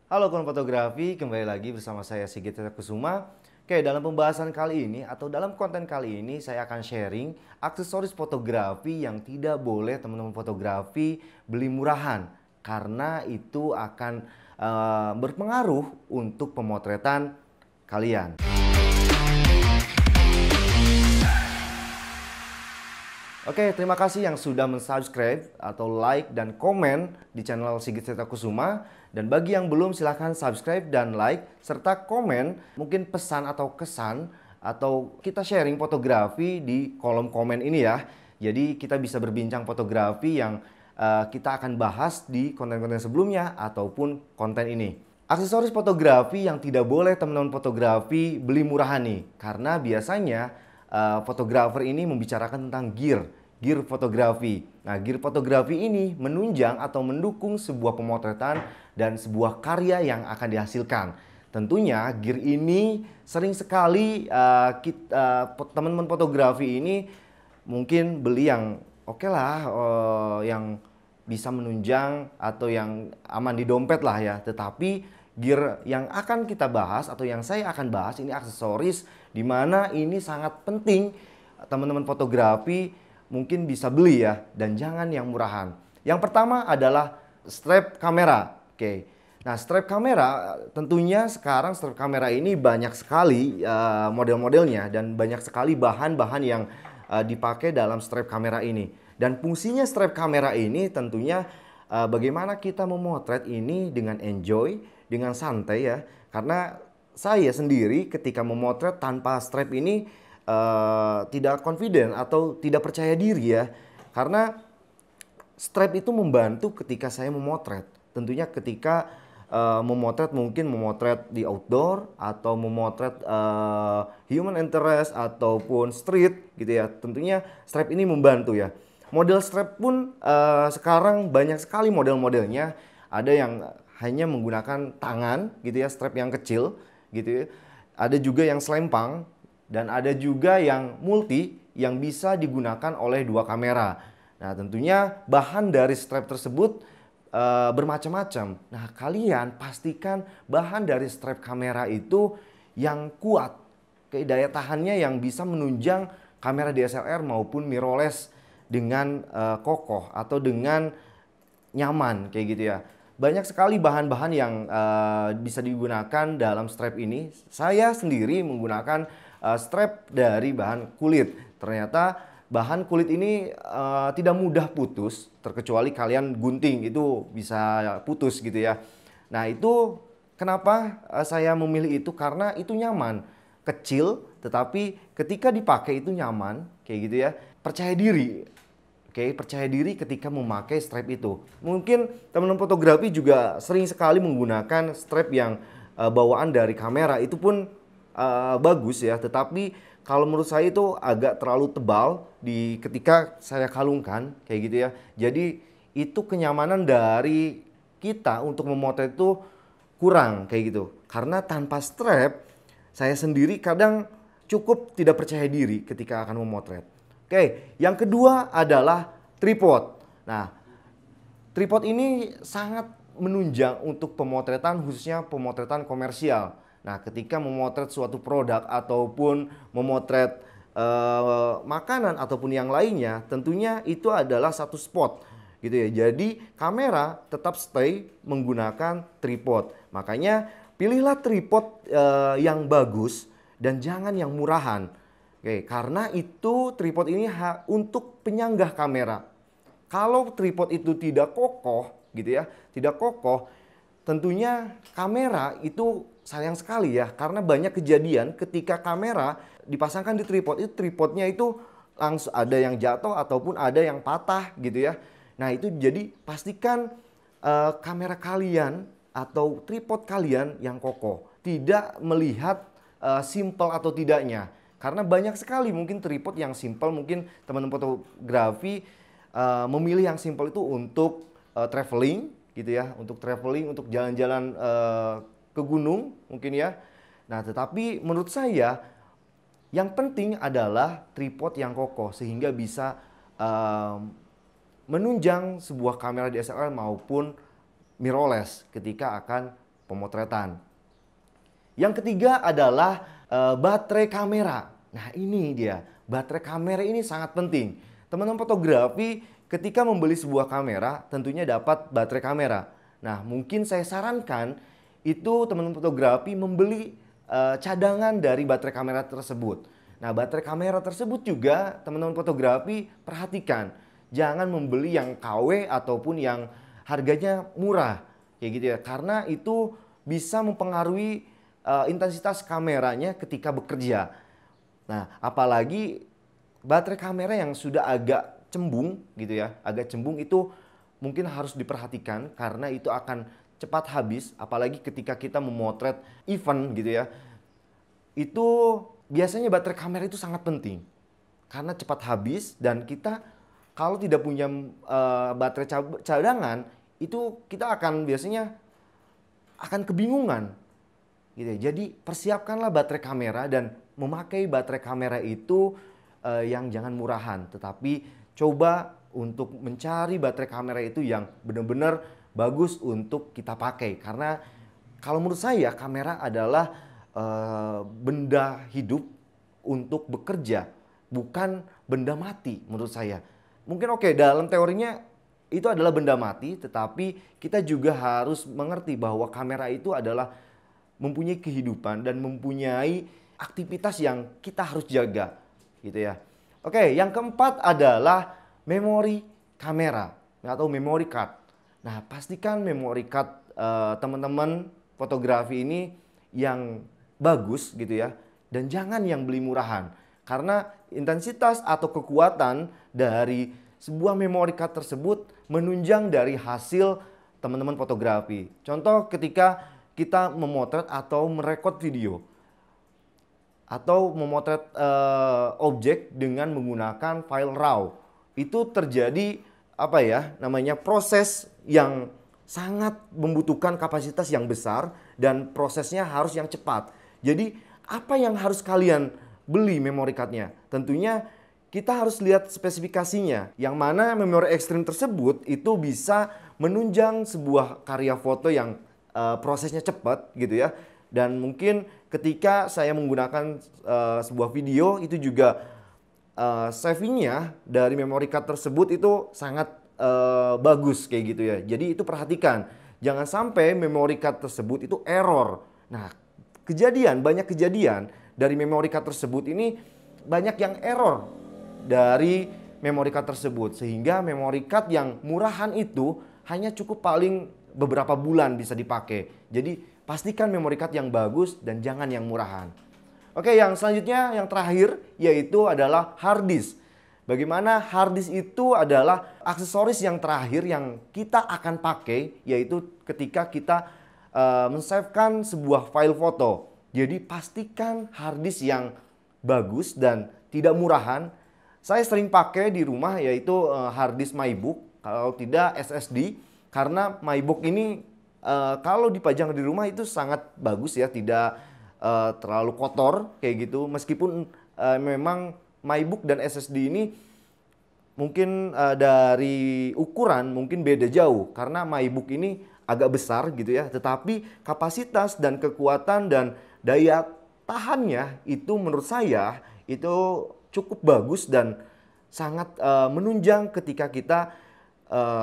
Halo kawan fotografi, kembali lagi bersama saya Sigit Kusuma. Oke, dalam pembahasan kali ini atau dalam konten kali ini saya akan sharing aksesoris fotografi yang tidak boleh teman-teman fotografi beli murahan karena itu akan berpengaruh untuk pemotretan kalian. Oke, terima kasih yang sudah mensubscribe atau like dan komen di channel Sigit Kusuma. Dan bagi yang belum, silahkan subscribe dan like serta komen mungkin pesan atau kesan atau kita sharing fotografi di kolom komen ini ya. Jadi kita bisa berbincang fotografi yang kita akan bahas di konten-konten sebelumnya ataupun konten ini. Aksesoris fotografi yang tidak boleh teman-teman fotografi beli murahan nih, karena biasanya fotografer ini membicarakan tentang gear fotografi. Nah, gear fotografi ini menunjang atau mendukung sebuah pemotretan dan sebuah karya yang akan dihasilkan. Tentunya gear ini sering sekali teman-teman fotografi ini mungkin beli yang oke lah, yang bisa menunjang atau yang aman di dompet lah ya. Tetapi gear yang akan kita bahas atau yang saya akan bahas ini aksesoris di mana ini sangat penting teman-teman fotografi mungkin bisa beli ya, dan jangan yang murahan. Yang pertama adalah strap kamera. Oke. Nah, strap kamera tentunya sekarang strap kamera ini banyak sekali model-modelnya dan banyak sekali bahan-bahan yang dipakai dalam strap kamera ini. Dan fungsinya strap kamera ini tentunya bagaimana kita memotret ini dengan enjoy, dengan santai ya. Karena saya sendiri ketika memotret tanpa strap ini tidak confident atau tidak percaya diri ya. Karena strap itu membantu ketika saya memotret. Tentunya ketika memotret, mungkin memotret di outdoor atau memotret human interest ataupun street gitu ya. Tentunya strap ini membantu ya. Model strap pun sekarang banyak sekali model-modelnya. Ada yang hanya menggunakan tangan gitu ya, strap yang kecil gitu ya. Ada juga yang selempang dan ada juga yang multi yang bisa digunakan oleh dua kamera. Nah, tentunya bahan dari strap tersebut bermacam-macam. Nah, kalian pastikan bahan dari strap kamera itu yang kuat, daya tahannya yang bisa menunjang kamera DSLR maupun mirrorless dengan kokoh atau dengan nyaman kayak gitu ya. Banyak sekali bahan-bahan yang bisa digunakan dalam strap ini. Saya sendiri menggunakan strap dari bahan kulit. Ternyata bahan kulit ini tidak mudah putus, terkecuali kalian gunting itu bisa putus gitu ya. Nah, itu kenapa saya memilih itu, karena itu nyaman, kecil tetapi ketika dipakai itu nyaman kayak gitu ya. Percaya diri. Oke, percaya diri ketika memakai strap itu. Mungkin teman-teman fotografi juga sering sekali menggunakan strap yang bawaan dari kamera, itu pun bagus ya, tetapi kalau menurut saya itu agak terlalu tebal ketika saya kalungkan kayak gitu ya. Jadi itu kenyamanan dari kita untuk memotret itu kurang kayak gitu. Karena tanpa strap saya sendiri kadang cukup tidak percaya diri ketika akan memotret. Oke, yang kedua adalah tripod. Nah, tripod ini sangat menunjang untuk pemotretan, khususnya pemotretan komersial. Nah, ketika memotret suatu produk ataupun memotret makanan ataupun yang lainnya, tentunya itu adalah satu spot gitu ya. Jadi kamera tetap stay menggunakan tripod. Makanya pilihlah tripod yang bagus dan jangan yang murahan. Oke, karena itu tripod ini untuk penyanggah kamera. Kalau tripod itu tidak kokoh gitu ya, tidak kokoh, tentunya kamera itu sayang sekali ya, karena banyak kejadian ketika kamera dipasangkan di tripod itu tripodnya itu langsung ada yang jatuh ataupun ada yang patah gitu ya. Nah, itu jadi pastikan kamera kalian atau tripod kalian yang kokoh, tidak melihat simple atau tidaknya. Karena banyak sekali mungkin tripod yang simple, mungkin teman-teman fotografi memilih yang simple itu untuk traveling gitu ya, untuk traveling, untuk jalan-jalan ke gunung mungkin ya. Nah, tetapi menurut saya yang penting adalah tripod yang kokoh sehingga bisa menunjang sebuah kamera DSLR maupun mirrorless ketika akan pemotretan. Yang ketiga adalah baterai kamera. Nah ini dia, baterai kamera ini sangat penting. Teman-teman fotografi ketika membeli sebuah kamera tentunya dapat baterai kamera. Nah mungkin saya sarankan itu teman-teman fotografi membeli cadangan dari baterai kamera tersebut. Nah baterai kamera tersebut juga teman-teman fotografi perhatikan. Jangan membeli yang KW ataupun yang harganya murah. Kayak gitu ya, karena itu bisa mempengaruhi intensitas kameranya ketika bekerja. Nah, apalagi baterai kamera yang sudah agak cembung gitu ya, agak cembung itu mungkin harus diperhatikan karena itu akan cepat habis, apalagi ketika kita memotret event gitu ya. Itu biasanya baterai kamera itu sangat penting karena cepat habis dan kita kalau tidak punya baterai cadangan itu kita akan biasanya akan kebingungan. Gitu ya. Jadi persiapkanlah baterai kamera dan memakai baterai kamera itu yang jangan murahan, tetapi coba untuk mencari baterai kamera itu yang benar-benar bagus untuk kita pakai. Karena kalau menurut saya kamera adalah benda hidup untuk bekerja, bukan benda mati menurut saya. Mungkin oke, dalam teorinya itu adalah benda mati, tetapi kita juga harus mengerti bahwa kamera itu adalah mempunyai kehidupan dan mempunyai aktivitas yang kita harus jaga gitu ya. Oke, yang keempat adalah memori kamera atau memory card. Nah, pastikan memory card teman-teman fotografi ini yang bagus gitu ya. Dan jangan yang beli murahan. Karena intensitas atau kekuatan dari sebuah memory card tersebut menunjang dari hasil teman-teman fotografi. Contoh ketika kita memotret atau merekod video atau memotret objek dengan menggunakan file RAW, itu terjadi proses yang sangat membutuhkan kapasitas yang besar dan prosesnya harus yang cepat. Jadi apa yang harus kalian beli memory cardnya? Tentunya kita harus lihat spesifikasinya, yang mana memori ekstrim tersebut itu bisa menunjang sebuah karya foto yang prosesnya cepat gitu ya. Dan mungkin ketika saya menggunakan sebuah video itu juga savingnya dari memory card tersebut itu sangat bagus kayak gitu ya. Jadi itu perhatikan, jangan sampai memory card tersebut itu error. Nah, banyak kejadian dari memory card tersebut ini banyak yang error dari memory card tersebut, sehingga memory card yang murahan itu hanya cukup paling beberapa bulan bisa dipakai. Jadi pastikan memory card yang bagus dan jangan yang murahan. Oke, yang selanjutnya yang terakhir yaitu adalah hard disk. Bagaimana hard disk itu adalah aksesoris yang terakhir yang kita akan pakai, yaitu ketika kita men-savekan sebuah file foto. Jadi pastikan hard disk yang bagus dan tidak murahan. Saya sering pakai di rumah yaitu hard disk MyBook, kalau tidak SSD. Karena MyBook ini kalau dipajang di rumah itu sangat bagus ya, tidak terlalu kotor kayak gitu. Meskipun memang MyBook dan SSD ini mungkin dari ukuran mungkin beda jauh. Karena MyBook ini agak besar gitu ya, tetapi kapasitas dan kekuatan dan daya tahannya itu menurut saya itu cukup bagus dan sangat menunjang ketika kita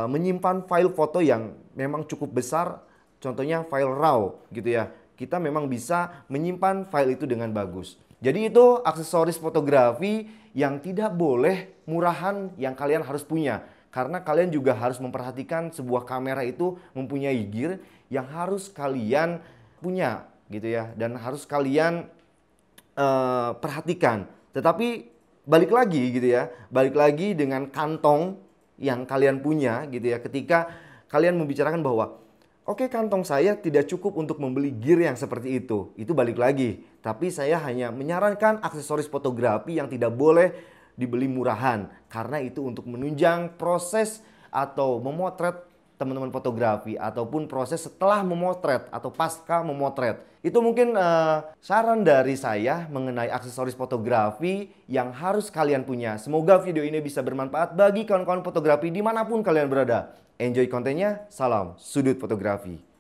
menyimpan file foto yang memang cukup besar, contohnya file RAW gitu ya. Kita memang bisa menyimpan file itu dengan bagus. Jadi itu aksesoris fotografi yang tidak boleh murahan yang kalian harus punya. Karena kalian juga harus memperhatikan sebuah kamera itu mempunyai gear yang harus kalian punya gitu ya. Dan harus kalian perhatikan. Tetapi balik lagi gitu ya, balik lagi dengan kantong yang kalian punya gitu ya. Ketika kalian membicarakan bahwa oke, kantong saya tidak cukup untuk membeli gear yang seperti itu balik lagi. Tapi saya hanya menyarankan aksesoris fotografi yang tidak boleh dibeli murahan, karena itu untuk menunjang proses atau memotret teman-teman fotografi ataupun proses setelah memotret atau pasca memotret. Itu mungkin saran dari saya mengenai aksesoris fotografi yang harus kalian punya. Semoga video ini bisa bermanfaat bagi kawan-kawan fotografi dimanapun kalian berada. Enjoy kontennya, salam sudut fotografi.